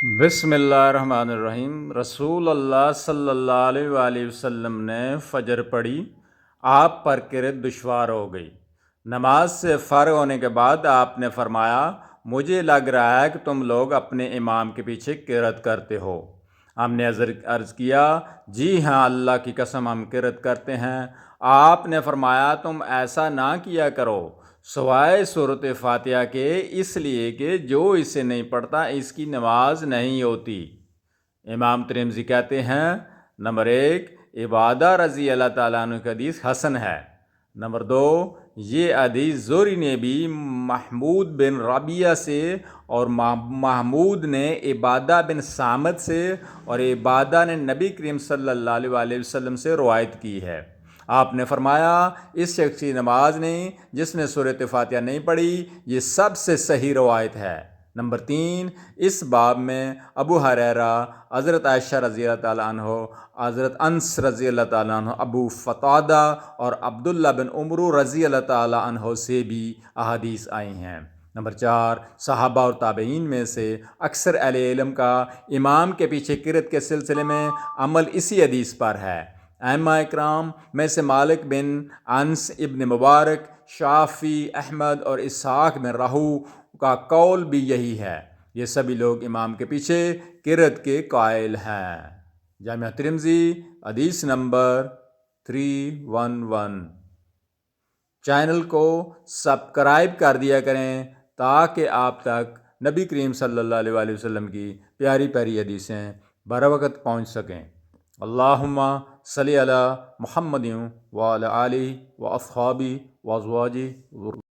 بسم اللہ الرحمن الرحیم۔ رسول اللہ صلی اللہ علیہ وآلہ وسلم نے فجر پڑھی، آپ پر کرت دشوار ہو گئی۔ نماز سے فارغ ہونے کے بعد آپ نے فرمایا، مجھے لگ رہا ہے کہ تم لوگ اپنے امام کے پیچھے کرت کرتے ہو۔ ہم نے عرض کیا، جی ہاں، اللہ کی قسم ہم کرت کرتے ہیں۔ آپ نے فرمایا، تم ایسا نہ کیا کرو سوائے صورت فاتحہ کے، اس لیے کہ جو اسے نہیں پڑھتا اس کی نماز نہیں ہوتی۔ امام ترمذی کہتے ہیں، نمبر 1، عبادہ رضی اللہ تعالیٰ عنہ کی حدیث حسن ہے۔ نمبر 2، یہ حدیث زہری نے بھی محمود بن ربیعہ سے اور محمود نے عبادہ بن صامت سے اور عبادہ نے نبی کریم صلی اللہ علیہ وآلہ وسلم سے روایت کی ہے۔ آپ نے فرمایا، اس شخص کی نماز نہیں جس نے سورۃ فاتحہ نہیں پڑھی، یہ سب سے صحیح روایت ہے۔ نمبر 3، اس باب میں ابو ہریرہ، حضرت عائشہ رضی اللہ تعالیٰ عنہ، حضرت انس رضی اللہ تعالیٰ عنہ، ابو قتادہ اور عبداللہ بن عمرو رضی اللہ تعالیٰ عنہ سے بھی احادیث آئی ہیں۔ نمبر 4، صحابہ اور تابعین میں سے اکثر اہل علم کا امام کے پیچھے کرت کے سلسلے میں عمل اسی حدیث پر ہے۔ ائمہ اکرام میں سے مالک بن انس، ابن مبارک، شافعی، احمد اور اسحاق بن راہو کا قول بھی یہی ہے۔ یہ سبھی لوگ امام کے پیچھے کرت کے قائل ہیں۔ جامعہ ترمذی، حدیث نمبر 311۔ چینل کو سبسکرائب کر دیا کریں تاکہ آپ تک نبی کریم صلی اللہ علیہ وآلہ وسلم کی پیاری پیاری حدیثیں بروقت پہنچ سکیں۔ اللہم صلی علی محمد وعلی آلہ واصحابہ وازواجہ